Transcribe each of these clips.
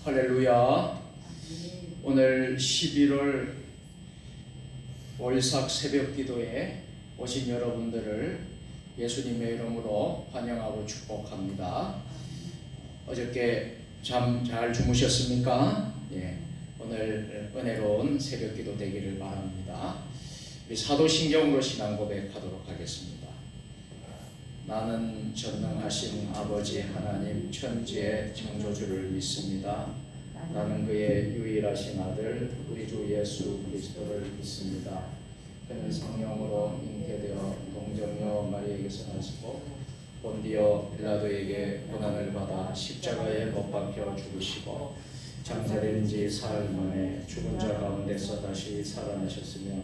할렐루야. 오늘 11월 월삭 새벽 기도에 오신 여러분들을 예수님의 이름으로 환영하고 축복합니다. 어저께 잠 잘 주무셨습니까? 예, 오늘 은혜로운 새벽 기도 되기를 바랍니다. 우리 사도신경으로 신앙 고백하도록 하겠습니다. 나는 전능하신 아버지 하나님 천지의 창조주를 믿습니다. 나는 그의 유일하신 아들 우리 주 예수 그리스도를 믿습니다. 그는 성령으로 잉태되어 동정녀 마리에게서 나시고 본디오 빌라도에게 고난을 받아 십자가에 못 박혀 죽으시고 장사된 지 사흘 만에 죽은 자 가운데서 다시 살아나셨으며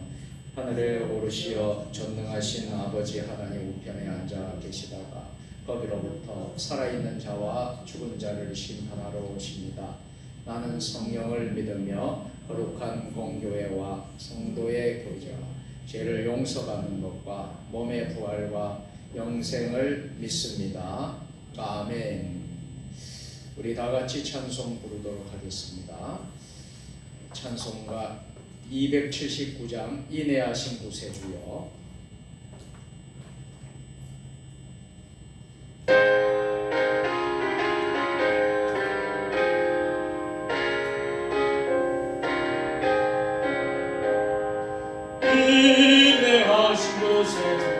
하늘에 오르시어 전능하신 아버지 하나님 우편에 앉아 계시다가 거기로부터 살아있는 자와 죽은 자를 심판하러 오십니다. 나는 성령을 믿으며 거룩한 공교회와 성도의 교제와 죄를 용서받는 것과 몸의 부활과 영생을 믿습니다. 아멘. 우리 다 같이 찬송 부르도록 하겠습니다. 찬송가 279장 인내하신 구세주여. 인내하신 구세주여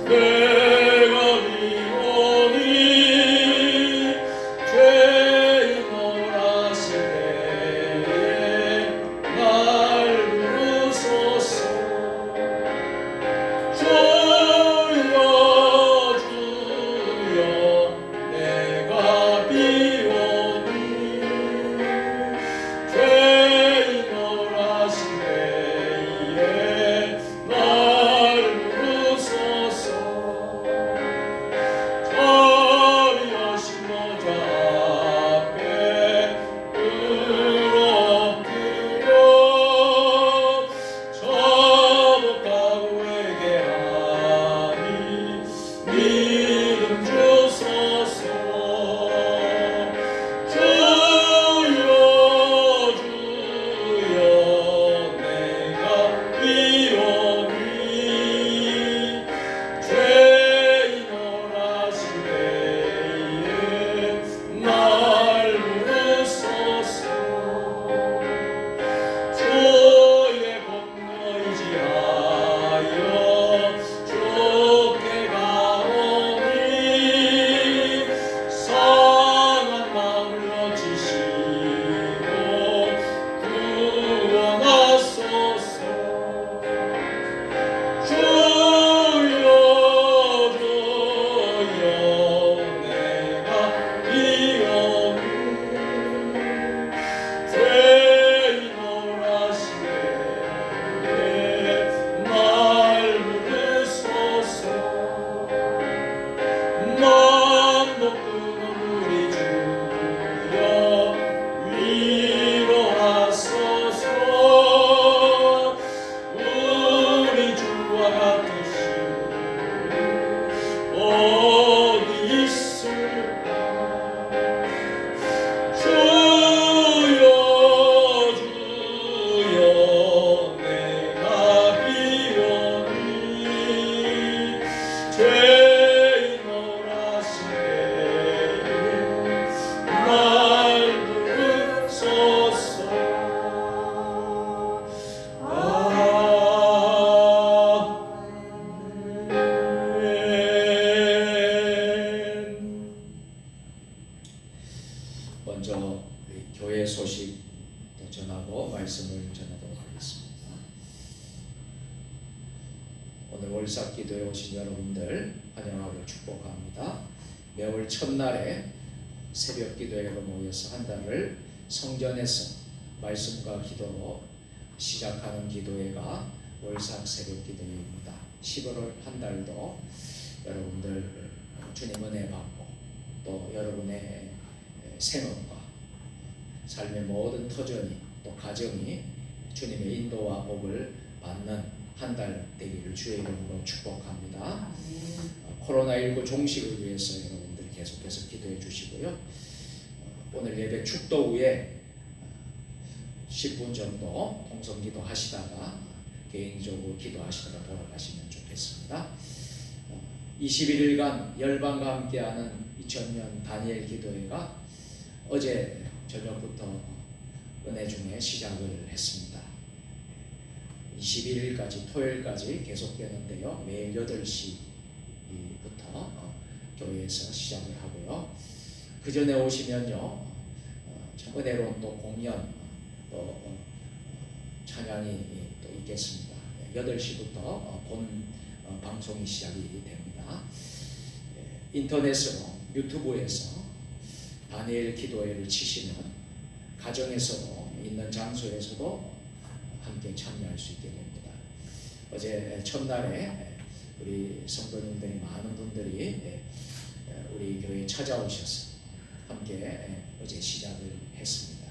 내가 믿오니 죄인 몰아실 때에 날 부르소서. 주여 주여 내가 비오니 죄인 몰아실 때에 날 부르소서. 죄인노라시네 날 부르소서 아멘. 먼저 우리 교회 소식 전하고 말씀을 전하도록 하겠습니다. 오늘 월삭기도에 오신 여러분들 환영하고 축복합니다. 매월 첫날에 새벽 기도회로 모여서 한 달을 성전에서 말씀과 기도로 시작하는 기도회가 월삭 새벽 기도회입니다. 11월 한 달도 여러분들 주님 은혜 받고 또 여러분의 생업과 삶의 모든 터전이 또 가정이 주님의 인도와 복을 받는 한 달 되기를 주의 이름으로 축복합니다. 코로나19 종식을 위해서 여러분들 계속해서 기도해 주시고요. 오늘 예배 축도 후에 10분 정도 통성기도 하시다가 개인적으로 기도하시다가 돌아가시면 좋겠습니다. 21일간 열방과 함께하는 2000년 다니엘 기도회가 어제 저녁부터 은혜 중에 시작을 했습니다. 21일까지 토요일까지 계속되는데요. 매일 8시부터 교회에서 시작을 하고요. 그 전에 오시면요, 참 은혜로운 또 공연 또 찬양이 또 있겠습니다. 8시부터 본 방송이 시작이 됩니다. 인터넷으로 유튜브에서 다니엘 기도회를 치시면 가정에서도 있는 장소에서도 함께 참여할 수 있게 됩니다. 어제 첫날에 우리 성도님들이 많은 분들이 우리 교회에 찾아오셔서 함께 어제 시작을 했습니다.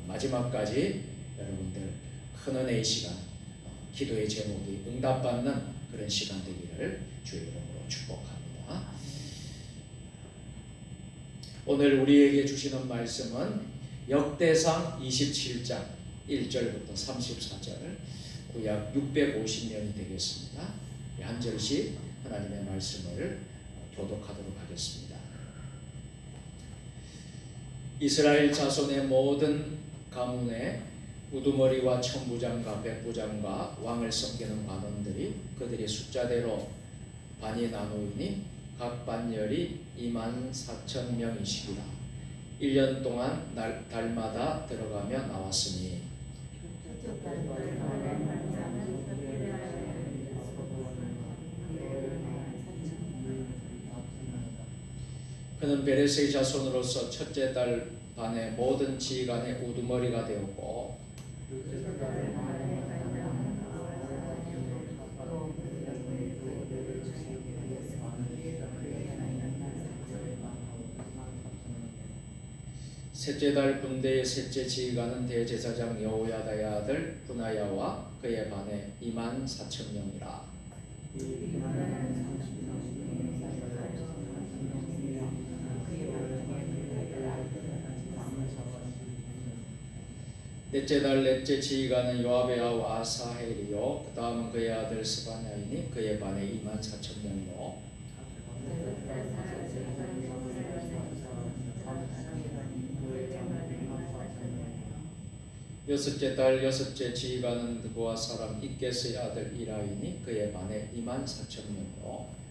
마지막까지 여러분들 큰 은혜의 시간, 기도의 제목이 응답받는 그런 시간 되기를 주의 이름으로 축복합니다. 오늘 우리에게 주시는 말씀은 역대상 27장 1절부터 34절, 구약 650년이 되겠습니다. 한 절씩 하나님의 말씀을 교독하도록 하겠습니다. 이스라엘 자손의 모든 가문에 우두머리와 천부장과 백부장과 왕을 섬기는 관원들이 그들의 숫자대로 반이 나누이니 각 반열이 24,000명이시리라. 1년 동안 달마다 들어가며 나왔으니 그는 베레스의 자손으로서 첫째 달 반의 모든 지휘관의 우두머리가 되었고 셋째 달 분대의 셋째 지휘관은 대제사장 여호야다의 아들 분하야와 그의 반에 24,000명이라. 넷째 달 넷째 지휘관은 요압의 아우 아사헬이요 그 다음은 그의 아들 스바냐이니 그의 반에 24,000명이요 여섯째 달 여섯째 지휘관은 느보아 사람 이게스의 아들 이라이니 그의 반에 24,000명이요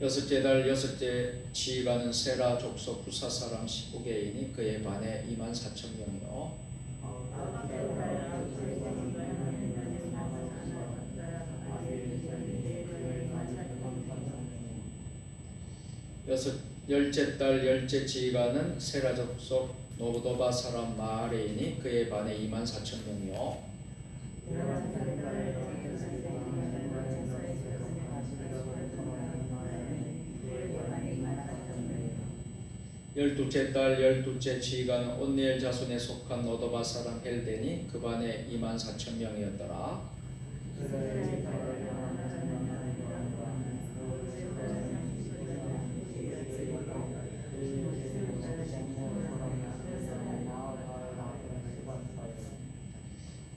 여섯째 달 여섯째 지휘관은 세라 족속 부사 사람 19개이니 그의 반에 24,000명이요 열째 달 열째 지휘관은 세라 족속 노도바 사람 마아레이니 그의 반에 24,000명이요 열두째 달 열두째 지휘관은 온니엘 자손에 속한 노도바 사람 헬덴이 그 반에 24,000명이었더라.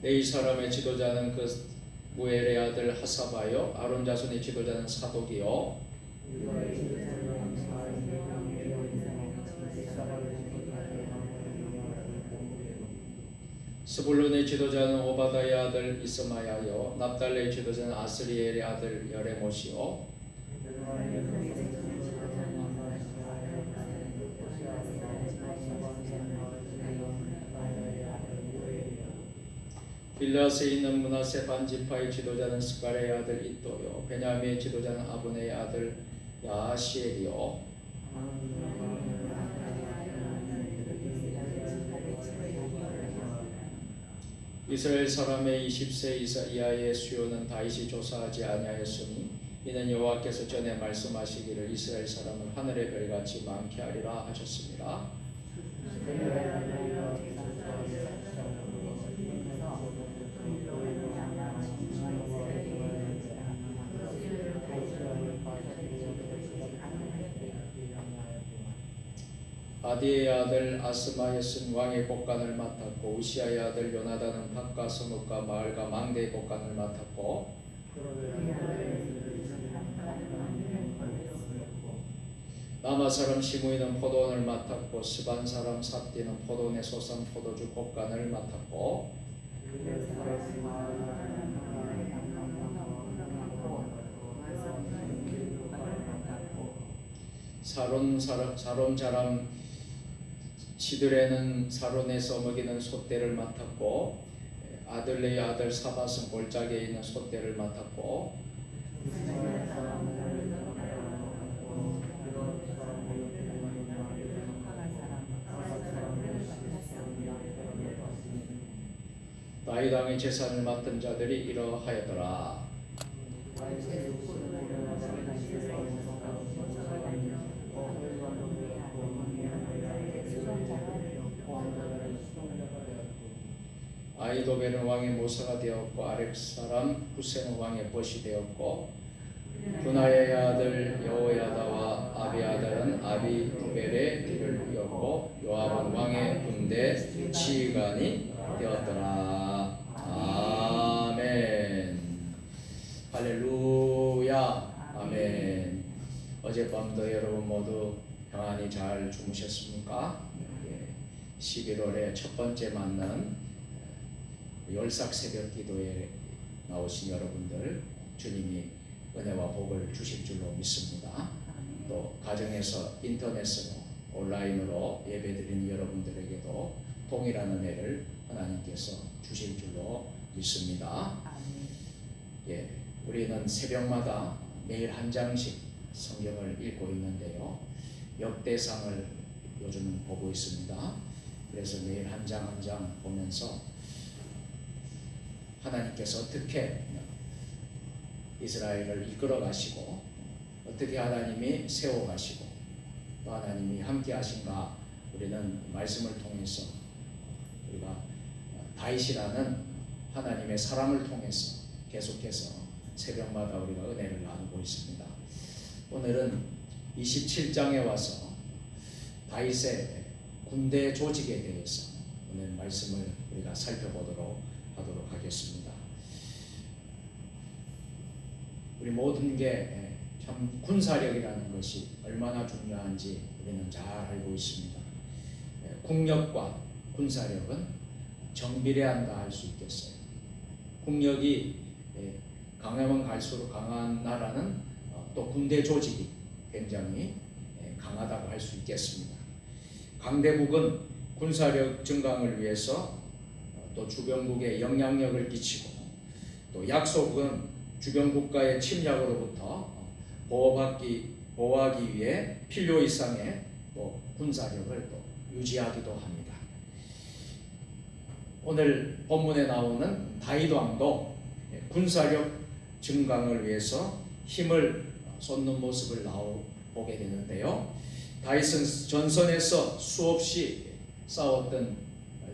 레위 사람의 지도자는 그 무엘의 아들 하사바요, 아론 자손의 지도자는 사독이요. 스불론의 지도자는 오바다의 아들 이스마야요, 납달레의 지도자는 아스리엘의 아들 여레못이요. 빌라스에 있는 므낫세 반지파의 지도자는 스가랴의 아들 이또요, 베냐민의 지도자는 아브네의 아들 야시엘이요. 이스라엘 사람의 20세 이하의 수요는 다윗이 조사하지 아니하였으니 이는 여호와께서 전에 말씀하시기를 이스라엘 사람을 하늘의 별같이 많게 하리라 하셨습니다. 아디의 아들 아스마야스는 왕의 곡간을 맡았고 우시아의 아들 요나단은 밭과 성읍과 마을과 망대의 곡간을 맡았고 라마 사람 시므이는 포도원을 맡았고 스반 사람 삽디는 포도원의 소산 포도주 곡간을 맡았고 사론 사람 시드레는 사론에서 먹이는 솥대를 맡았고 아들레의 아들 사밧은 골짜기에 있는 솥대를 맡았고 다윗 왕의 재산을 맡은 자들이 이러하였더라. 아이도벨은 왕의 모사가 되었고 아렉 사람 후세는 왕의 벗이 되었고 분하의 아들 여호야다와 아비아달은 아비두벨의 뒤를 이었고 요압은 왕의 군대 지휘관이 되었더라. 아멘. 할렐루야. 아멘. 어젯밤도 여러분 모두 평안히 잘 주무셨습니까? 11월의 첫 번째 맞는 열삭 새벽 기도에 나오신 여러분들 주님이 은혜와 복을 주실 줄로 믿습니다. 또 가정에서 인터넷으로 온라인으로 예배드리는 여러분들에게도 동일한 은혜를 하나님께서 주실 줄로 믿습니다. 예, 우리는 새벽마다 매일 한 장씩 성경을 읽고 있는데요. 역대상을 요즘은 보고 있습니다. 그래서 매일 한 장 한 장 보면서 하나님께서 어떻게 이스라엘을 이끌어 가시고 어떻게 하나님이 세워 가시고 또 하나님이 함께 하신가 우리는 말씀을 통해서 우리가 다윗이라는 하나님의 사람을 통해서 계속해서 새벽마다 우리가 은혜를 나누고 있습니다. 오늘은 27장에 와서 다윗의 군대 조직에 대해서 오늘 말씀을 우리가 살펴보도록 하겠습니다. 우리 모든 게 참 군사력이라는 것이 얼마나 중요한지 우리는 잘 알고 있습니다. 국력과 군사력은 정비례한다 할 수 있겠어요. 국력이 강하면 갈수록 강한 나라는 또 군대 조직이 굉장히 강하다고 할 수 있겠습니다. 강대국은 군사력 증강을 위해서 또 주변국에 영향력을 끼치고 또 약소국은 주변 국가의 침략으로부터 보호하기 위해 필요 이상의 또 군사력을 또 유지하기도 합니다. 오늘 본문에 나오는 다윗 왕도 군사력 증강을 위해서 힘을 쏟는 모습을 보게 되는데요. 다윗은 전선에서 수없이 싸웠던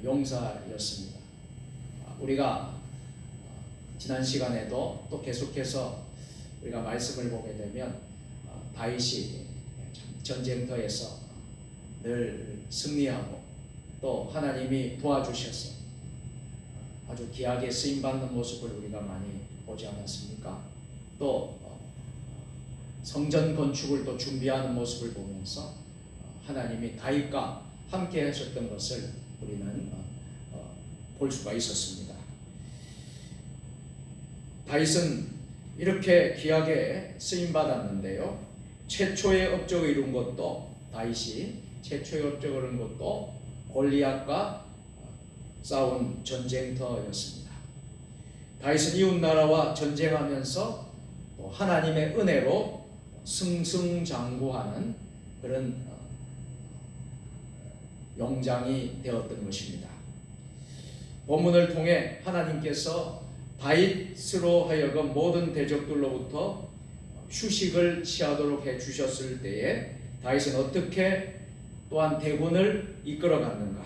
용사였습니다. 우리가 지난 시간에도 또 계속해서 우리가 말씀을 보게 되면 다윗이 전쟁터에서 늘 승리하고 또 하나님이 도와주셔서 아주 귀하게 쓰임받는 모습을 우리가 많이 보지 않았습니까? 또 성전 건축을 또 준비하는 모습을 보면서 하나님이 다윗과 함께 하셨던 것을 우리는 볼 수가 있었습니다. 다윗은 이렇게 귀하게 쓰임받았는데요, 최초의 업적을 이룬 것도 다윗이 최초의 업적을 이룬 것도 골리앗과 싸운 전쟁터였습니다. 다윗은 이웃나라와 전쟁하면서 또 하나님의 은혜로 승승장구하는 그런 용장이 되었던 것입니다. 본문을 통해 하나님께서 다윗으로 하여금 모든 대적들로부터 휴식을 취하도록 해주셨을 때에 다윗은 어떻게 또한 대군을 이끌어갔는가,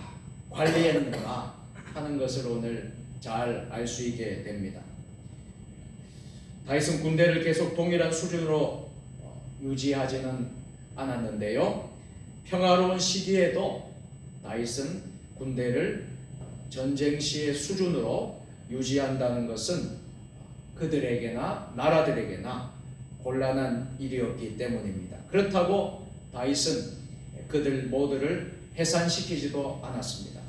관리했는가 하는 것을 오늘 잘 알 수 있게 됩니다. 다윗은 군대를 계속 동일한 수준으로 유지하지는 않았는데요, 평화로운 시기에도 다윗은 군대를 전쟁 시의 수준으로 유지한다는 것은 그들에게나 나라들에게나 곤란한 일이었기 때문입니다. 그렇다고 다윗은 그들 모두를 해산시키지도 않았습니다.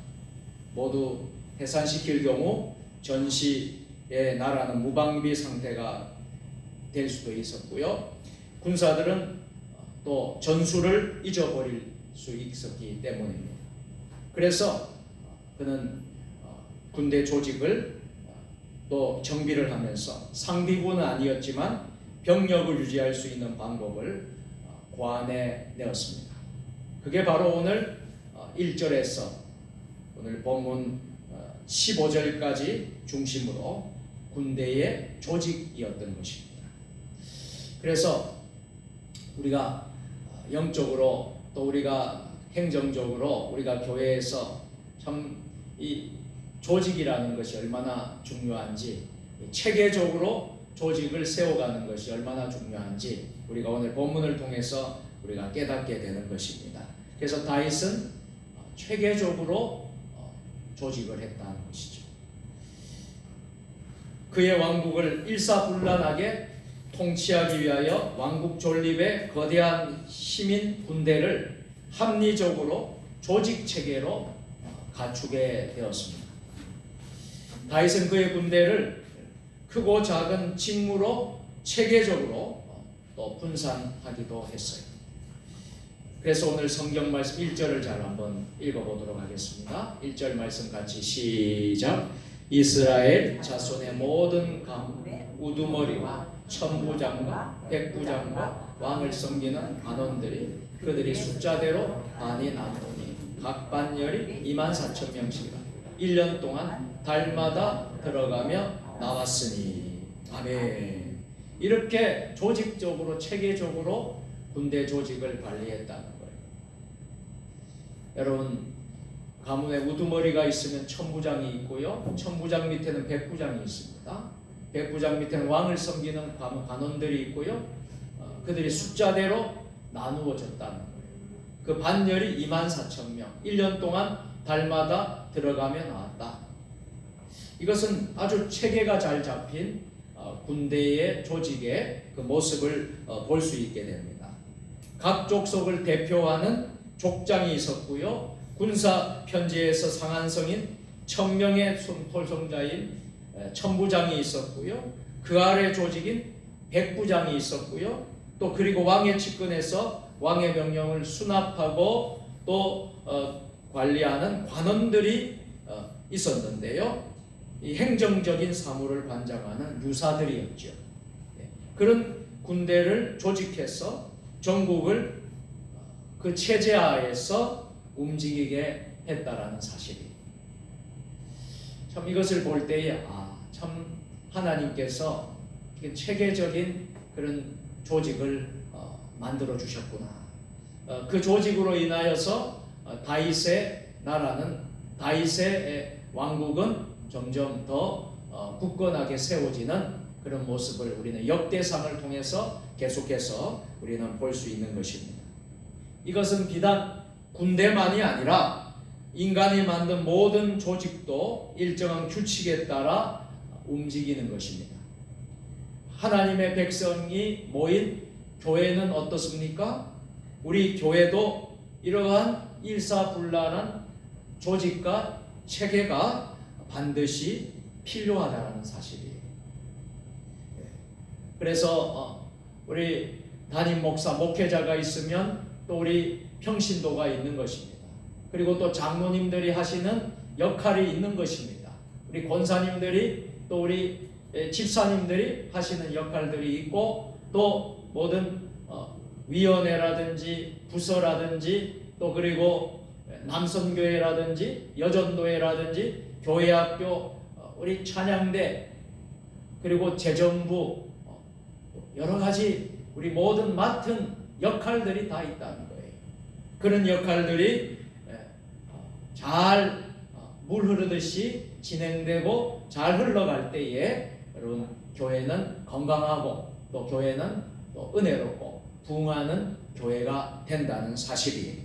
모두 해산시킬 경우 전시의 나라는 무방비 상태가 될 수도 있었고요, 군사들은 또 전술을 잊어버릴 수 있었기 때문입니다. 그래서 그는 군대 조직을 또 정비를 하면서 상비군은 아니었지만 병력을 유지할 수 있는 방법을 고안해내었습니다. 그게 바로 오늘 1절에서 오늘 본문 15절까지 중심으로 군대의 조직이었던 것입니다. 그래서 우리가 영적으로 또 우리가 행정적으로 우리가 교회에서 참 이 조직이라는 것이 얼마나 중요한지, 체계적으로 조직을 세워가는 것이 얼마나 중요한지 우리가 오늘 본문을 통해서 우리가 깨닫게 되는 것입니다. 그래서 다윗은 체계적으로 조직을 했다는 것이죠. 그의 왕국을 일사불란하게 통치하기 위하여 왕국 존립의 거대한 시민 군대를 합리적으로 조직 체계로 갖추게 되었습니다. 다윗은 그의 군대를 크고 작은 직무로 체계적으로 또 분산하기도 했어요. 그래서 오늘 성경 말씀 1절을 잘 한번 읽어보도록 하겠습니다. 1절 말씀 같이 시작. 이스라엘 자손의 모든 우두머리와 천부장과 백부장과 왕을 섬기는 관원들이 그들이 숫자대로 반이 나누니 각 반열이 24,000명씩이라 1년 동안 달마다 들어가며 나왔으니. 아멘. 이렇게 조직적으로 체계적으로 군대 조직을 관리했다는 거예요. 여러분, 가문에 우두머리가 있으면 천부장이 있고요, 천부장 밑에는 백부장이 있습니다. 백부장 밑에는 왕을 섬기는 관원들이 있고요, 그들이 숫자대로 나누어졌다는 거예요. 그 반열이 24,000명, 1년 동안 달마다 들어가며 나왔다. 이것은 아주 체계가 잘 잡힌 군대의 조직의 그 모습을 볼 수 있게 됩니다. 각 족속을 대표하는 족장이 있었고요, 군사 편제에서 상한성인 1000명의 홀성자인 천부장이 있었고요, 그 아래 조직인 백부장이 있었고요, 또 그리고 왕의 측근에서 왕의 명령을 수납하고 또 관리하는 관원들이 있었는데요, 이 행정적인 사무를 관장하는 유사들이었죠. 그런 군대를 조직해서 전국을 그 체제하에서 움직이게 했다라는 사실이, 참 이것을 볼 때에 참 하나님께서 체계적인 그런 조직을 만들어 주셨구나. 그 조직으로 인하여서 다윗의 나라는, 다윗의 왕국은 점점 더 굳건하게 세워지는 그런 모습을 우리는 역대상을 통해서 계속해서 우리는 볼 수 있는 것입니다. 이것은 비단 군대만이 아니라 인간이 만든 모든 조직도 일정한 규칙에 따라 움직이는 것입니다. 하나님의 백성이 모인 교회는 어떻습니까? 우리 교회도 이러한 일사불란한 조직과 체계가 반드시 필요하다는 사실이에요. 그래서 우리 담임 목사, 목회자가 있으면 또 우리 평신도가 있는 것입니다. 그리고 또 장로님들이 하시는 역할이 있는 것입니다. 우리 권사님들이 또 우리 집사님들이 하시는 역할들이 있고 또 모든 위원회라든지 부서라든지 또 그리고 남선교회라든지 여전도회라든지 교회학교 우리 찬양대 그리고 재정부 여러 가지 우리 모든 맡은 역할들이 다 있다는 거예요. 그런 역할들이 잘 물 흐르듯이 진행되고 잘 흘러갈 때에 여러분 교회는 건강하고 또 교회는 또 은혜롭고 부흥하는 교회가 된다는 사실이에요.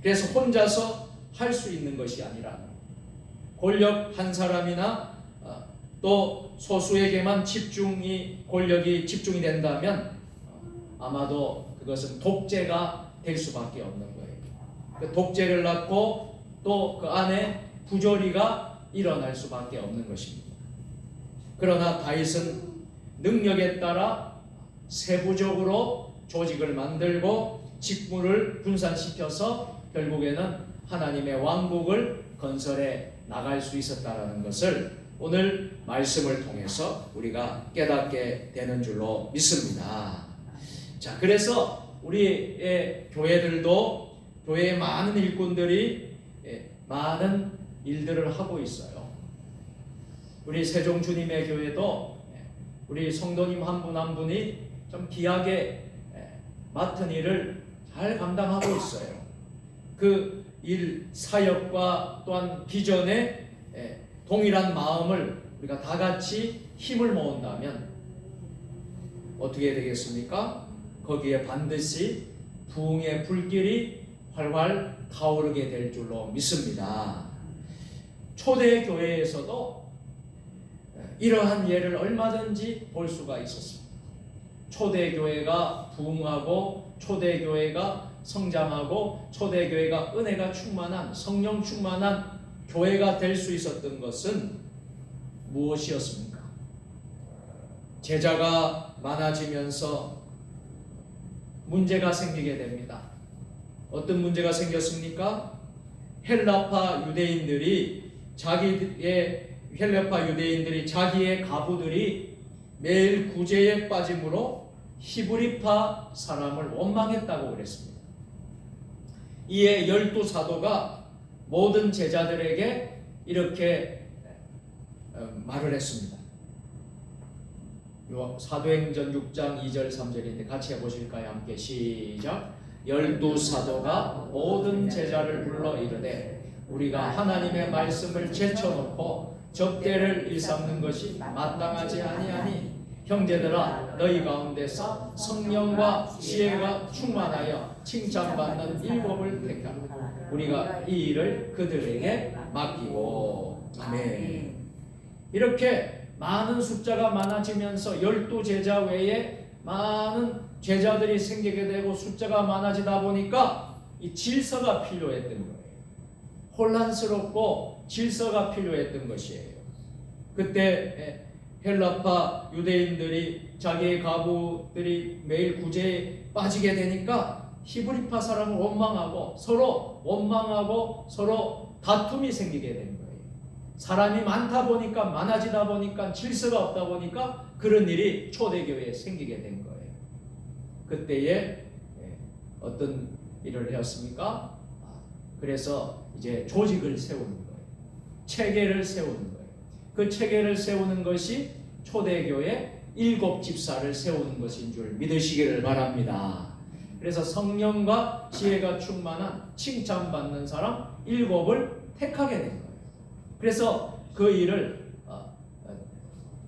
그래서 혼자서 할 수 있는 것이 아니라 권력 한 사람이나 또 소수에게만 권력이 집중이 된다면 아마도 그것은 독재가 될 수밖에 없는 거예요. 그 독재를 낳고 또 그 안에 부조리가 일어날 수밖에 없는 것입니다. 그러나 다윗은 능력에 따라 세부적으로 조직을 만들고 직무를 분산시켜서 결국에는 하나님의 왕국을 건설해 나갈 수 있었다라는 것을 오늘 말씀을 통해서 우리가 깨닫게 되는 줄로 믿습니다. 자, 그래서 우리의 교회들도 교회의 많은 일꾼들이 많은 일들을 하고 있어요. 우리 세종 주님의 교회도 우리 성도님 한 분 한 분이 좀 귀하게 맡은 일을 잘 감당하고 있어요. 그 일 사역과 또한 비전에 동일한 마음을 우리가 다 같이 힘을 모은다면 어떻게 되겠습니까? 거기에 반드시 부흥의 불길이 활활 타오르게 될 줄로 믿습니다. 초대 교회에서도 이러한 예를 얼마든지 볼 수가 있었습니다. 초대 교회가 부흥하고 초대 교회가 성장하고 초대 교회가 은혜가 충만한 성령 충만한 교회가 될 수 있었던 것은 무엇이었습니까? 제자가 많아지면서 문제가 생기게 됩니다. 어떤 문제가 생겼습니까? 헬라파 유대인들이 자기의 가부들이 매일 구제에 빠짐으로 히브리파 사람을 원망했다고 그랬습니다. 이에 12사도가 모든 제자들에게 이렇게 말을 했습니다. 사도행전 6장 2절 3절인데 같이 해보실까요? 함께 시작. 12사도가 모든 제자를 불러 이르되 우리가 하나님의 말씀을 제쳐놓고 접대를 일삼는 것이 마땅하지 아니하니 형제들아 너희 가운데서 성령과 지혜가 충만하여 칭찬받는 일곱을 택하라. 우리가 이 일을 그들에게 맡기고. 아멘. 이렇게 많은 숫자가 많아지면서 12제자 외에 많은 제자들이 생기게 되고 숫자가 많아지다 보니까 이 질서가 필요했던 거예요. 혼란스럽고 질서가 필요했던 것이에요. 그때 헬라파 유대인들이 자기의 가부들이 매일 구제에 빠지게 되니까 히브리파 사람을 원망하고 서로 다툼이 생기게 된 거예요. 사람이 많다 보니까 많아지다 보니까 질서가 없다 보니까 그런 일이 초대교회에 생기게 된 거예요. 그때에 어떤 일을 하였습니까? 그래서 이제 조직을 세우는 거예요. 체계를 세우는 거예요. 그 체계를 세우는 것이 초대교회 7집사를 세우는 것인 줄 믿으시기를 바랍니다. 그래서 성령과 지혜가 충만한 칭찬받는 사람 7을 택하게 된 거예요. 그래서 그 일을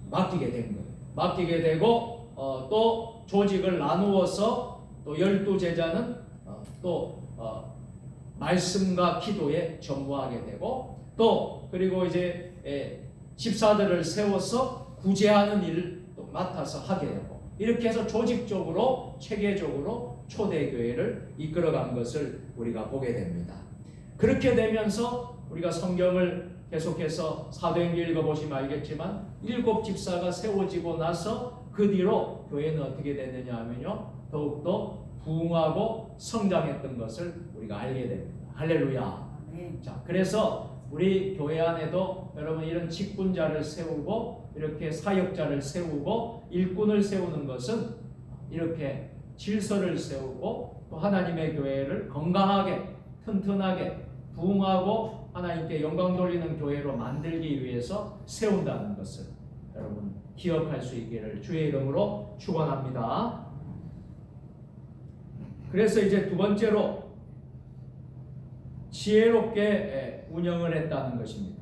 맡기게 된 거예요. 맡기게 되고 또 조직을 나누어서 또 12제자는 또 말씀과 기도에 전무하게 되고 또 그리고 이제 집사들을 세워서 구제하는 일을 또 맡아서 하게 되고 이렇게 해서 조직적으로 체계적으로 초대교회를 이끌어간 것을 우리가 보게 됩니다. 그렇게 되면서 우리가 성경을 계속해서 사도행전 읽어보시면 알겠지만 7 집사가 세워지고 나서 그 뒤로 교회는 어떻게 됐느냐 하면요 더욱더 부흥하고 성장했던 것을 우리가 알게 됩니다. 할렐루야. 자, 그래서 우리 교회 안에도 여러분 이런 직분자를 세우고 이렇게 사역자를 세우고 일꾼을 세우는 것은 이렇게 질서를 세우고 또 하나님의 교회를 건강하게 튼튼하게 부흥하고 하나님께 영광 돌리는 교회로 만들기 위해서 세운다는 것을 여러분 기억할 수 있기를 주의 이름으로 축원합니다. 그래서 이제 두 번째로 지혜롭게 운영을 했다는 것입니다.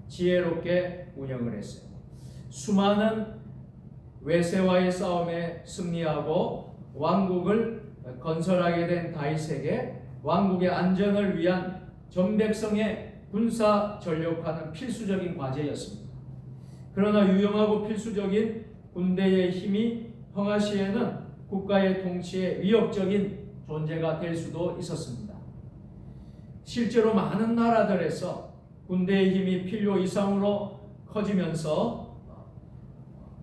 지혜롭게 운영을 했어요. 수많은 외세와의 싸움에 승리하고 왕국을 건설하게 된 다윗에게 왕국의 안전을 위한 전 백성의 군사 전력화는 필수적인 과제였습니다. 그러나 유용하고 필수적인 군대의 힘이 평화시에는 국가의 통치에 위협적인 존재가 될 수도 있었습니다. 실제로 많은 나라들에서 군대의 힘이 필요 이상으로 커지면서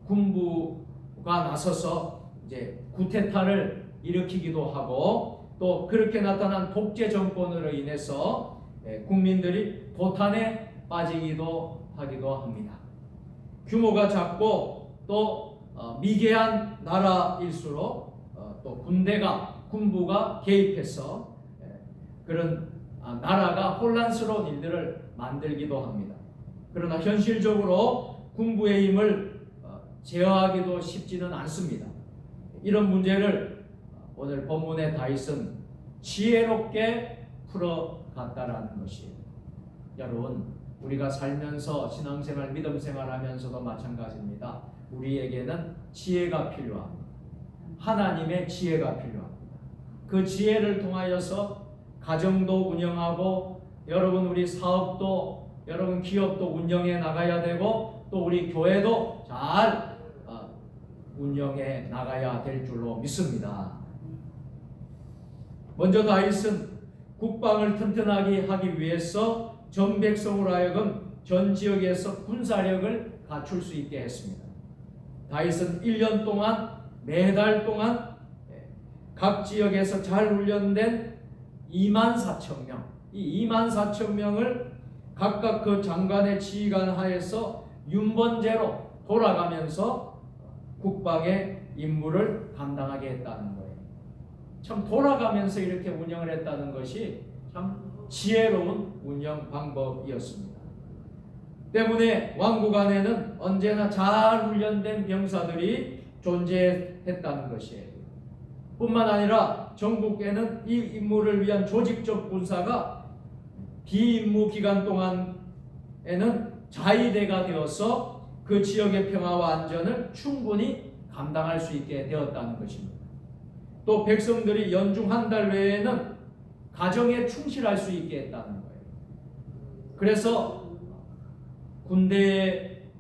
군부가 나서서 이제 쿠데타를 일으키기도 하고 또 그렇게 나타난 독재 정권으로 인해서 국민들이 도탄에 빠지기도 하기도 합니다. 규모가 작고 또 미개한 나라일수록 또 군부가 개입해서 그런 나라가 혼란스러운 일들을 만들기도 합니다. 그러나 현실적으로 군부의 힘을 제어하기도 쉽지는 않습니다. 이런 문제를 오늘 본문의 다윗은 지혜롭게 풀어갔다라는 것이에요. 여러분, 우리가 살면서 신앙생활, 믿음생활 하면서도 마찬가지입니다. 우리에게는 지혜가 필요합니다. 하나님의 지혜가 필요합니다. 그 지혜를 통하여서 가정도 운영하고 여러분 우리 사업도 여러분 기업도 운영해 나가야 되고 또 우리 교회도 잘 운영해 나가야 될 줄로 믿습니다. 먼저 다윗은 국방을 튼튼하게 하기 위해서 전 백성으로 하여금 전 지역에서 군사력을 갖출 수 있게 했습니다. 다윗은 1년 동안 매달 동안 각 지역에서 잘 훈련된 24,000명, 이 24,000명을 각각 그 장관의 지휘관 하에서 윤번제로 돌아가면서 국방의 임무를 감당하게 했다는 거예요. 참 돌아가면서 이렇게 운영을 했다는 것이 참 지혜로운 운영 방법이었습니다. 때문에 왕국 안에는 언제나 잘 훈련된 병사들이 존재했다는 것이에요. 뿐만 아니라 전국에는 이 임무를 위한 조직적 군사가 비임무 기간 동안에는 자위대가 되어서 그 지역의 평화와 안전을 충분히 감당할 수 있게 되었다는 것입니다. 또 백성들이 연중 한 달 외에는 가정에 충실할 수 있게 했다는 거예요. 그래서 군대에서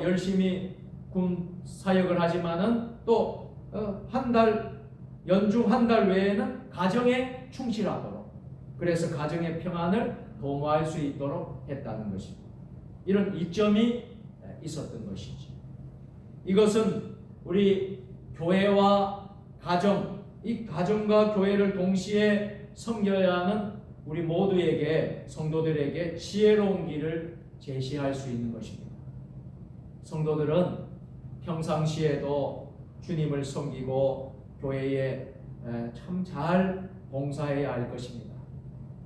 열심히 군 사역을 하지만은 또 연중 한 달 외에는 가정에 충실하도록, 그래서 가정의 평안을 도모할 수 있도록 했다는 것입니다. 이런 이점이 있었던 것이지. 이것은 우리 교회와 가정, 이 가정과 교회를 동시에 섬겨야 하는 우리 모두에게, 성도들에게 지혜로운 길을 제시할 수 있는 것입니다. 성도들은 평상시에도 주님을 섬기고 교회에 참 잘 봉사해야 할 것입니다.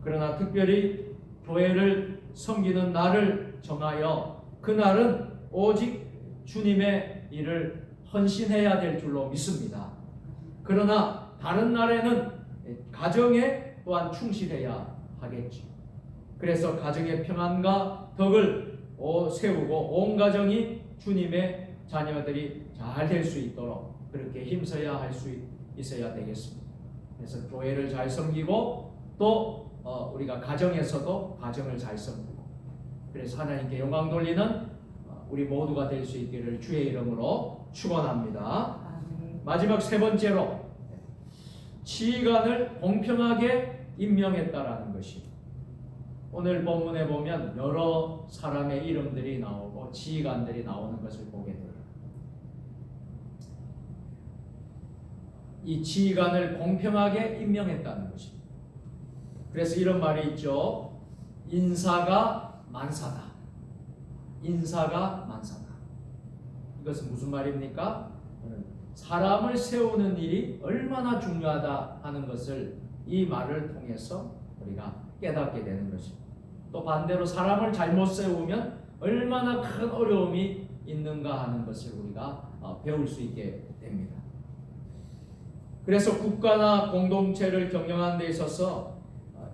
그러나 특별히 교회를 섬기는 날을 정하여 그날은 오직 주님의 일을 헌신해야 될 줄로 믿습니다. 그러나 다른 날에는 가정에 또한 충실해야 하겠죠. 그래서 가정의 평안과 덕을 세우고 온 가정이 주님의 자녀들이 잘 될 수 있도록 그렇게 힘써야 할 수 있어야 되겠습니다. 그래서 교회를 잘 섬기고 또 우리가 가정에서도 가정을 잘 섬기고, 그래서 하나님께 영광 돌리는 우리 모두가 될 수 있기를 주의 이름으로 축원합니다. 마지막 세 번째로 지휘관을 공평하게 임명했다라는 것이, 오늘 본문에 보면 여러 사람의 이름들이 나오고 지휘관들이 나오는 것을 보게 돼요. 이 지휘관을 공평하게 임명했다는 것입니다. 그래서 이런 말이 있죠. 인사가 만사다. 인사가 만사다. 이것은 무슨 말입니까? 사람을 세우는 일이 얼마나 중요하다 하는 것을 이 말을 통해서 우리가 깨닫게 되는 것입니다. 또 반대로 사람을 잘못 세우면 얼마나 큰 어려움이 있는가 하는 것을 우리가 배울 수 있게 됩니다. 그래서 국가나 공동체를 경영하는 데 있어서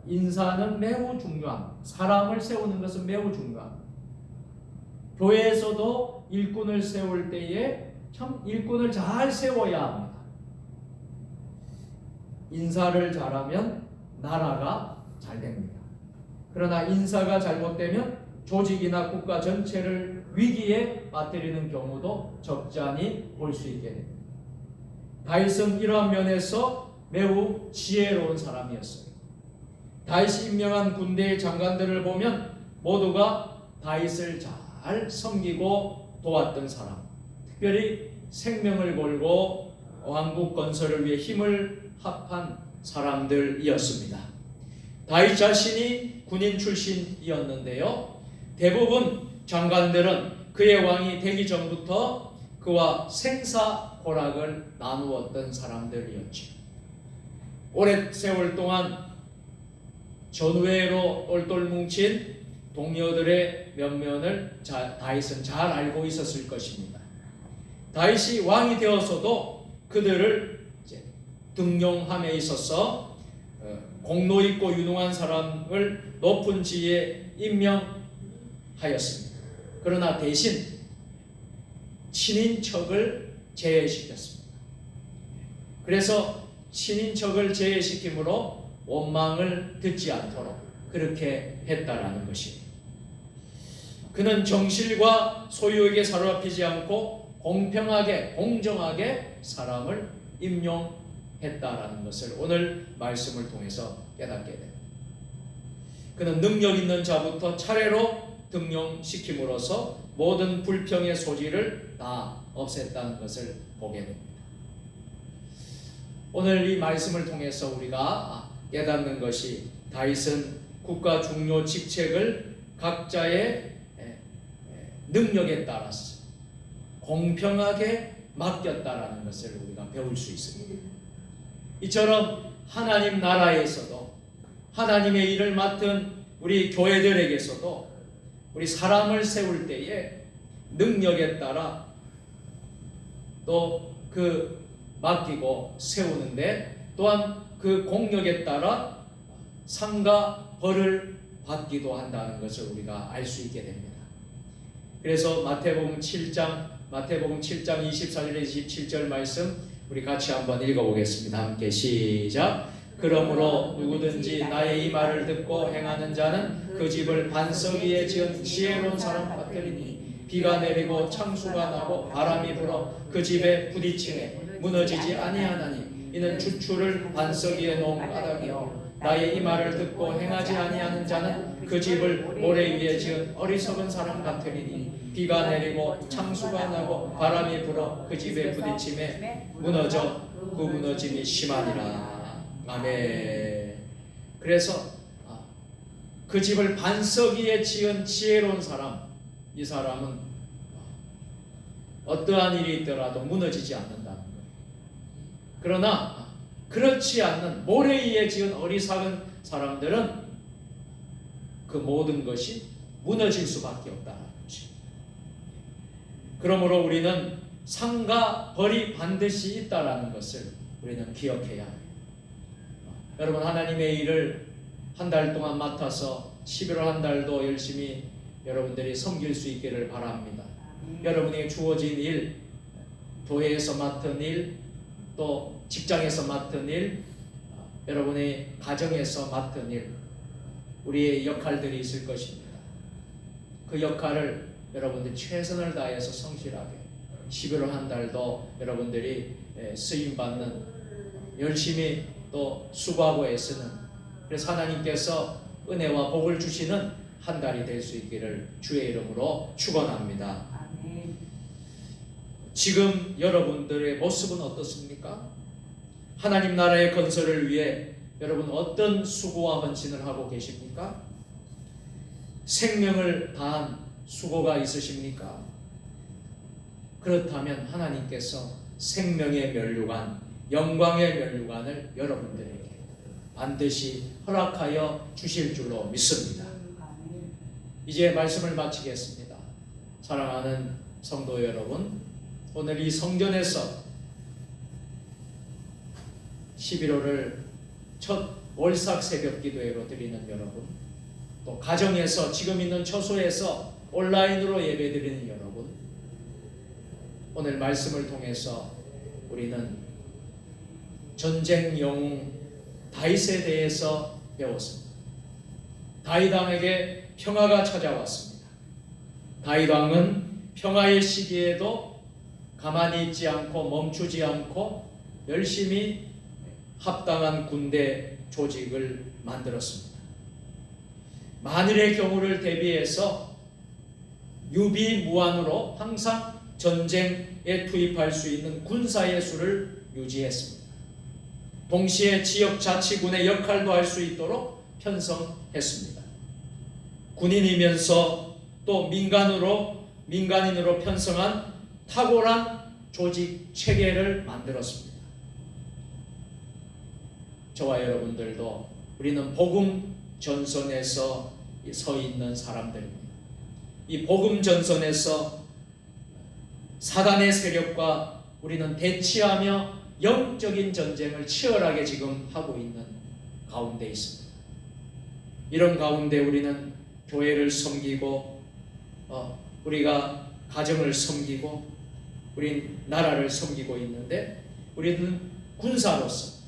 인사는 매우 중요합니다. 사람을 세우는 것은 매우 중요합니다. 교회에서도 일꾼을 세울 때에 참 일꾼을 잘 세워야 합니다. 인사를 잘하면 나라가 잘 됩니다. 그러나 인사가 잘못되면 조직이나 국가 전체를 위기에 빠뜨리는 경우도 적잖이 볼 수 있게 됩니다. 다윗은 이러한 면에서 매우 지혜로운 사람이었어요. 다윗이 임명한 군대의 장관들을 보면 모두가 다윗을 잘 섬기고 도왔던 사람, 특별히 생명을 걸고 왕국 건설을 위해 힘을 합한 사람들이었습니다. 다윗 자신이 군인 출신이었는데요, 대부분 장관들은 그의 왕이 되기 전부터 그와 생사고락을 나누었던 사람들이었죠. 오랜 세월 동안 전우회로 똘똘 뭉친 동료들의 면면을 다윗은 잘 알고 있었을 것입니다. 다윗이 왕이 되어서도 그들을 등용함에 있어서 공로 있고 유능한 사람을 높은 지위에 임명하였습니다. 그러나 대신 친인척을 제외시켰습니다. 그래서 친인척을 제외시킴으로 원망을 듣지 않도록 그렇게 했다라는 것입니다. 그는 정실과 소유에게 사로잡히지 않고 공평하게 공정하게 사람을 임용했다라는 것을 오늘 말씀을 통해서 깨닫게 됩니다. 그는 능력 있는 자부터 차례로 등용시킴으로써 모든 불평의 소지를 다 없앴다는 것을 보게 됩니다. 오늘 이 말씀을 통해서 우리가 깨닫는 것이, 다윗은 국가 중요 직책을 각자의 능력에 따라서 공평하게 맡겼다라는 것을 우리가 배울 수 있습니다. 이처럼 하나님 나라에서도, 하나님의 일을 맡은 우리 교회들에게서도 우리 사람을 세울 때에 능력에 따라 또 그 맡기고 세우는데, 또한 그 공력에 따라 상과 벌을 받기도 한다는 것을 우리가 알 수 있게 됩니다. 그래서 마태복음 7장 24절에서 27절 말씀 우리 같이 한번 읽어보겠습니다. 함께 시작. 그러므로 누구든지 나의 이 말을 듣고 행하는 자는 그 집을 반석 위에 지은 지혜로운 사람 같으리니 비가 내리고 창수가 나고 바람이 불어 그 집에 부딪히매 무너지지 아니하나니 이는 주추를 반석 위에 놓은 까닭이요 나의 이 말을 듣고 행하지 아니하는 자는 그 집을 모래 위에 지은 어리석은 사람 같으리니 비가 내리고 창수가 나고 바람이 불어 그 집에 부딪히매 무너져 그 무너짐이 심하니라. 아멘. 그래서 그 집을 반석 위에 지은 지혜로운 사람, 이 사람은 어떠한 일이 있더라도 무너지지 않는다는 거예요. 그러나 그렇지 않는 모래 위에 지은 어리석은 사람들은 그 모든 것이 무너질 수밖에 없다는 것이. 그러므로 우리는 상과 벌이 반드시 있다라는 것을 우리는 기억해야 해요. 여러분, 하나님의 일을 한 달 동안 맡아서 11월 한 달도 열심히 여러분들이 섬길 수 있기를 바랍니다. 여러분에게 주어진 일, 교회에서 맡은 일, 또 직장에서 맡은 일, 여러분의 가정에서 맡은 일, 우리의 역할들이 있을 것입니다. 그 역할을 여러분들이 최선을 다해서 성실하게 11월 한 달도 여러분들이 쓰임받는, 열심히 또 수고하고 애쓰는, 그래서 하나님께서 은혜와 복을 주시는 한 달이 될 수 있기를 주의 이름으로 축원합니다. 아멘. 지금 여러분들의 모습은 어떻습니까? 하나님 나라의 건설을 위해 여러분 어떤 수고와 헌신을 하고 계십니까? 생명을 다한 수고가 있으십니까? 그렇다면 하나님께서 생명의 면류관, 영광의 면류관을 여러분들에게 반드시 허락하여 주실 줄로 믿습니다. 아멘. 이제 말씀을 마치겠습니다. 사랑하는 성도 여러분, 오늘 이 성전에서 11월을 첫 월삭 새벽 기도회로 드리는 여러분, 또 가정에서 지금 있는 처소에서 온라인으로 예배 드리는 여러분, 오늘 말씀을 통해서 우리는 전쟁 영웅 다윗에 대해서 배웠습니다. 다윗 왕에게 평화가 찾아왔습니다. 다윗 왕은 평화의 시기에도 가만히 있지 않고 멈추지 않고 열심히 합당한 군대 조직을 만들었습니다. 만일의 경우를 대비해서 유비무환으로 항상 전쟁에 투입할 수 있는 군사의 수를 유지했습니다. 동시에 지역 자치군의 역할도 할 수 있도록 편성했습니다. 군인이면서 또 민간인으로 편성한 탁월한 조직 체계를 만들었습니다. 저와 여러분들도 우리는 복음 전선에서 서 있는 사람들입니다. 이 복음 전선에서 사단의 세력과 우리는 대치하며 영적인 전쟁을 치열하게 지금 하고 있는 가운데 있습니다. 이런 가운데 우리는 교회를 섬기고 우리가 가정을 섬기고 우린 나라를 섬기고 있는데, 우리는 군사로서,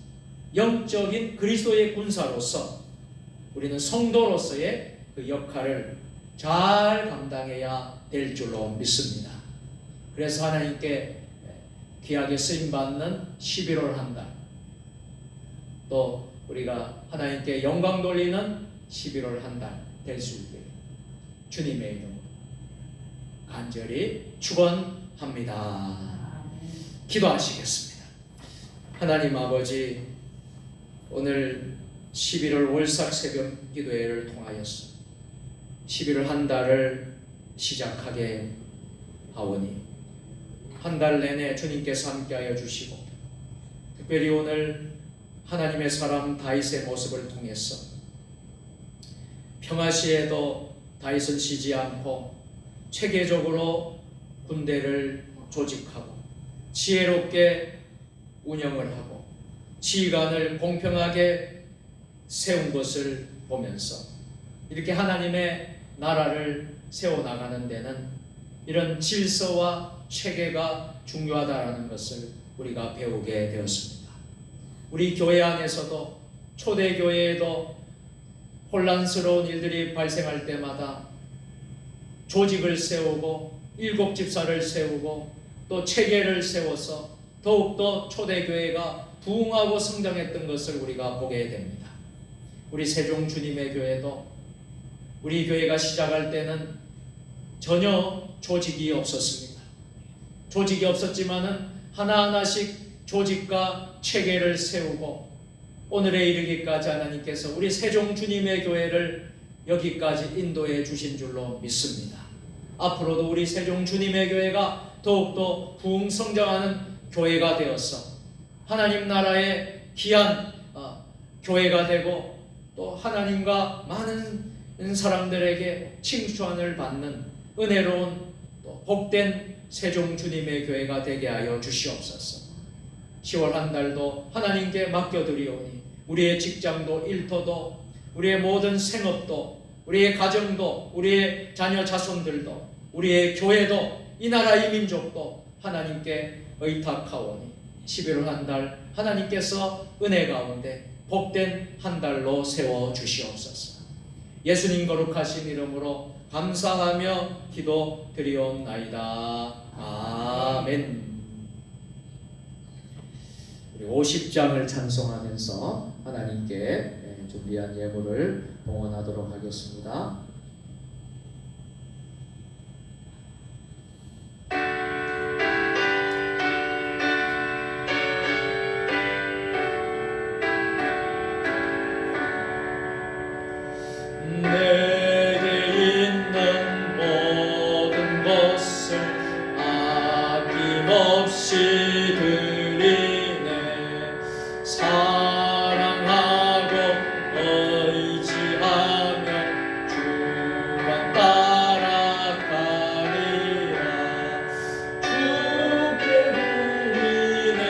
영적인 그리스도의 군사로서 우리는 성도로서의 그 역할을 잘 감당해야 될 줄로 믿습니다. 그래서 하나님께 귀하게 쓰임받는 11월 한 달, 또 우리가 하나님께 영광 돌리는 11월 한 달 될 수 있게 주님의 이름으로 간절히 축원합니다. 기도하시겠습니다. 하나님 아버지, 오늘 11월 월삭 새벽 기도회를 통하여서 11월 한 달을 시작하게 하오니 한 달 내내 주님께서 함께하여 주시고, 특별히 오늘 하나님의 사람 다윗의 모습을 통해서 평화시에도 다윗은 쉬지 않고 체계적으로 군대를 조직하고 지혜롭게 운영을 하고 지휘관을 공평하게 세운 것을 보면서 이렇게 하나님의 나라를 세워나가는 데는 이런 질서와 체계가 중요하다라는 것을 우리가 배우게 되었습니다. 우리 교회 안에서도 초대교회에도 혼란스러운 일들이 발생할 때마다 조직을 세우고 일곱 집사를 세우고 또 체계를 세워서 더욱더 초대교회가 부흥하고 성장했던 것을 우리가 보게 됩니다. 우리 세종 주님의 교회도 우리 교회가 시작할 때는 전혀 조직이 없었습니다. 조직이 없었지만은 하나하나씩 조직과 체계를 세우고 오늘에 이르기까지 하나님께서 우리 세종 주님의 교회를 여기까지 인도해 주신 줄로 믿습니다. 앞으로도 우리 세종 주님의 교회가 더욱더 부흥 성장하는 교회가 되어서 하나님 나라의 귀한 교회가 되고 또 하나님과 많은 사람들에게 칭찬을 받는 은혜로운 또 복된 세종 주님의 교회가 되게 하여 주시옵소서. 10월 한 달도 하나님께 맡겨드리오니 우리의 직장도 일터도 우리의 모든 생업도 우리의 가정도 우리의 자녀 자손들도 우리의 교회도 이 나라 이 민족도 하나님께 의탁하오니 11월 한 달 하나님께서 은혜 가운데 복된 한 달로 세워 주시옵소서. 예수님 거룩하신 이름으로 감사하며 기도 드리옵나이다. 아멘. 우리 50장을 찬송하면서 하나님께 준비한 예물을 봉헌하도록 하겠습니다. 내게 있는 모든 것을 아낌없이 드리네. 사랑하고 의지하며 주만 따라가리라. 주께 드리네.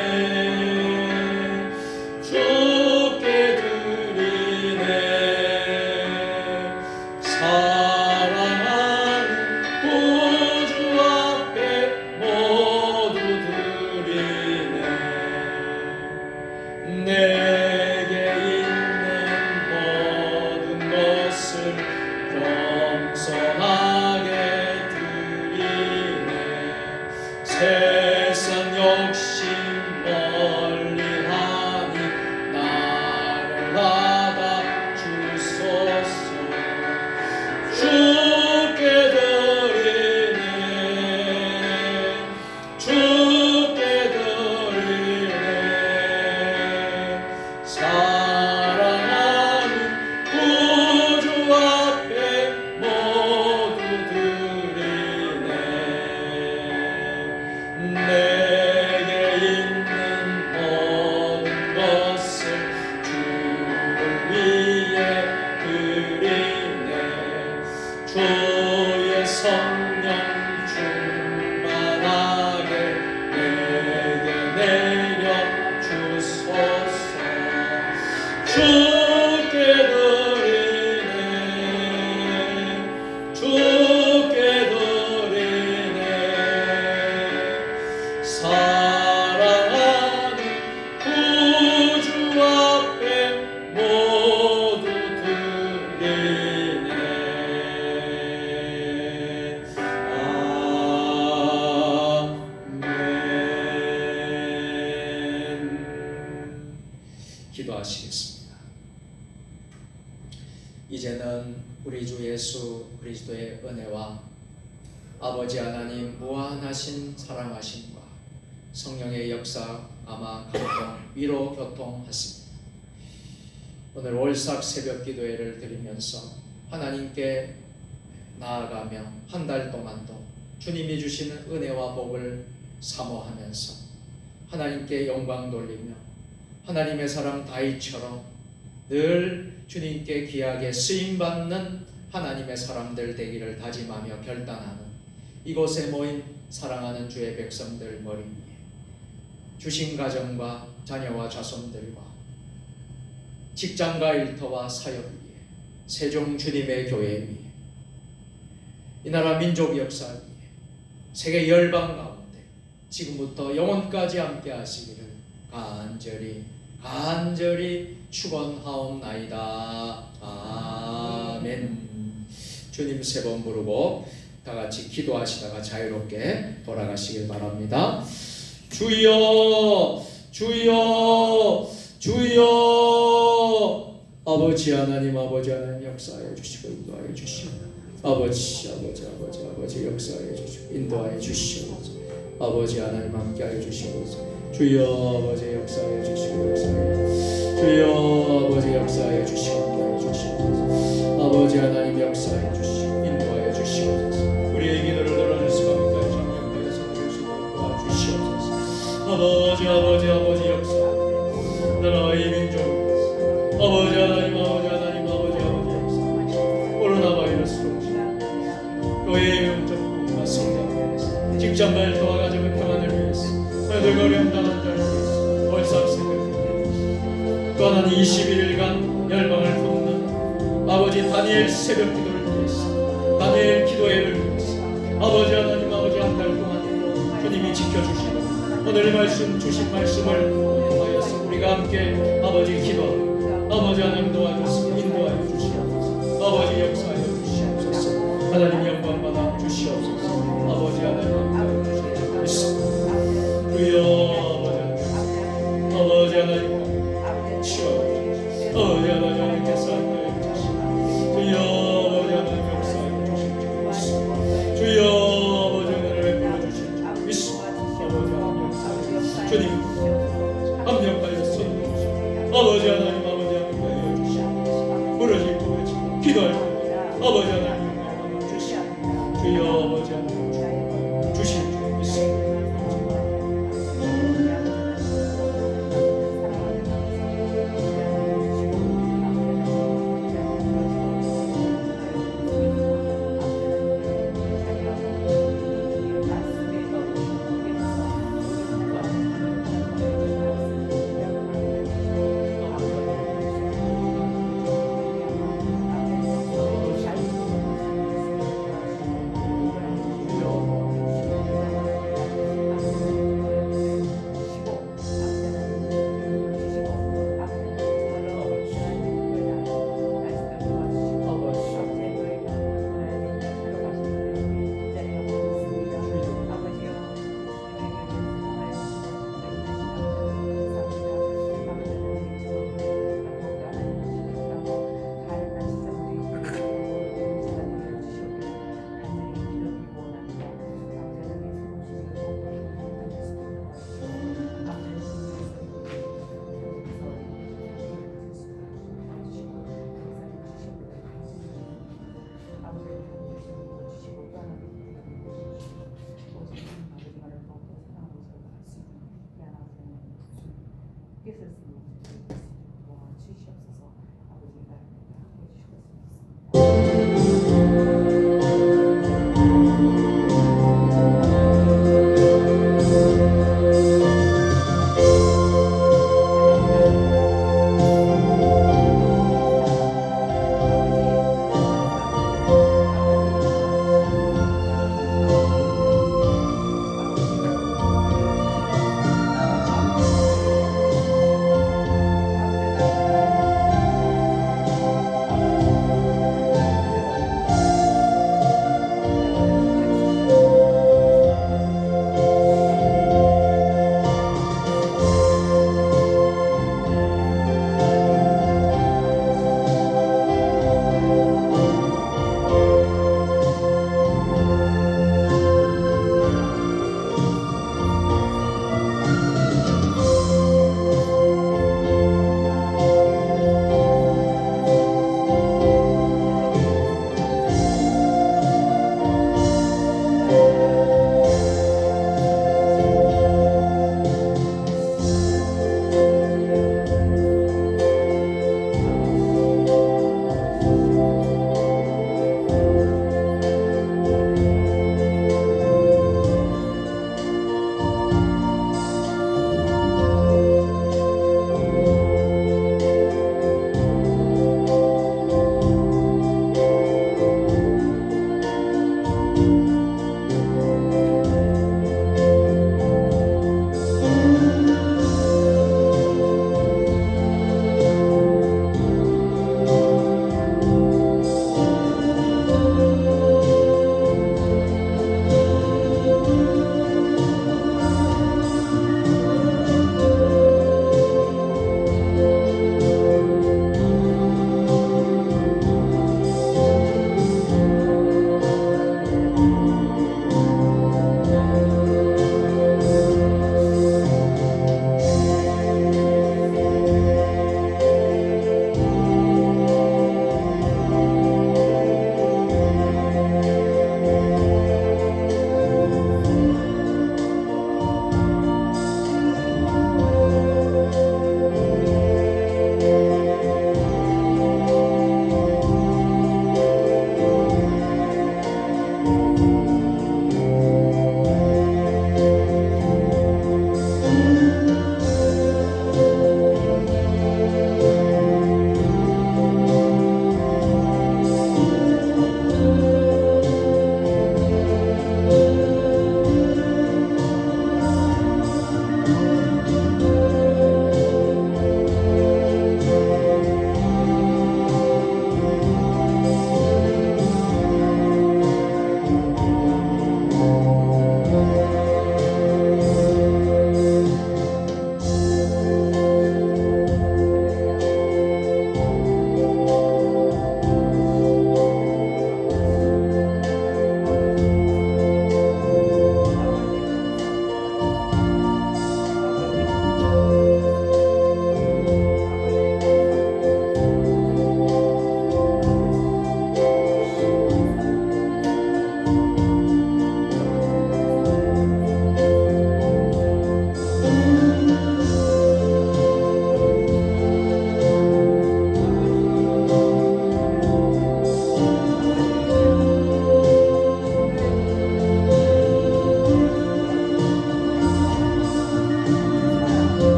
주께 드리네. 사랑하는 구주 앞에 모두 드리네. 내게 있는 모든 것을 겸손하게 드리네. 세상 욕심 멀리하니 나를 받아 주소서. 주께 드리네. 주께 드리네. 사랑하는 구주 앞에 모두 드리네. 내게 있는 모든 것을 주를 위해 드리네. 주의 성령 충만하게 내게 내려 주소서. 주께 드리네. 주께 드리네. 사랑하는 구주 앞에 모두 드리네. 기도하시겠습니다. 이제는 우리 주 예수 그리스도의 은혜와 아버지 하나님 무한하신 사랑하심과 성령의 역사 아마 감동 위로 교통하십니다. 오늘 월삭 새벽 기도회를 드리면서 하나님께 나아가며 한 달 동안도 주님이 주시는 은혜와 복을 사모하면서 하나님께 영광 돌리며 하나님의 사람 다윗처럼 늘 주님께 귀하게 쓰임받는 하나님의 사람들 되기를 다짐하며 결단하는 이곳에 모인 사랑하는 주의 백성들 머리 위에 주신 가정과 자녀와 자손들과 직장과 일터와 사역 위에 세종 주님의 교회 위에 이 나라 민족 역사 위에 세계 열방 가운데 지금부터 영원까지 함께 하시기를 간절히 축원하옵나이다. 아멘. 주님 세 번 부르고 다 같이 기도하시다가 자유롭게 돌아가시길 바랍니다. 주여 주여 주여. 아버지 하나님 역사하여 주시고 인도하여 주시고 아버지 역사하여 주시고 인도하여 주시옵소서. 아버지 하나님 함께하여 주시옵소서. 주여 아버지 역사하여 주시고 주여 아버지 역사하여 주시고 함께하여 주시옵소서. 아버지 하나님 역사하여 주시고 인도하여 주시옵소서. 우리의 기도를 들어주시고 함께하여 장명하여서 드릴 수 있도록 도와주시옵소서. 아버지 역사 나라의 민족 아버지 하나님 역사 코로나 바이러스로 교회의 영적과 성령 직장과 일터와 가정의 평안을 위해서 너희들과 어려움 당한 자를 위해서 월삭 새벽 또 하나는 21일간 열방을 돕는 아버지 다니엘 새벽 기도를 위해서 다니엘 기도회를 위해서 아버지 하나님 한 달 동안 주님이 지켜주시고 오늘 말씀 주신 말씀을 통하여서 우리가 함께 아버지 기도하고 아버지 하나님 도와주시고 인도하여 주시옵소서. 아버지 역사하여 주시옵소서. 하나님 영광 받아 주시옵소서. 아버지 하나님 인도하여 주시옵소서. 주여 아버지 하나님 치워주시옵소서. 아버지 하나님께서 인도해 주시옵소서. 주여 아버지 하나님 역사하여 주시옵소서. 주여 아버지 은혜를 베풀어 주시옵소서. 아버지 하나님 역사하여 주님 합력하여 선포하시옵소서. 아버지 하나님 아버지 하나님 하여 주시옵소서. 부르짖고 외치고 기도할 때 아버지 하나님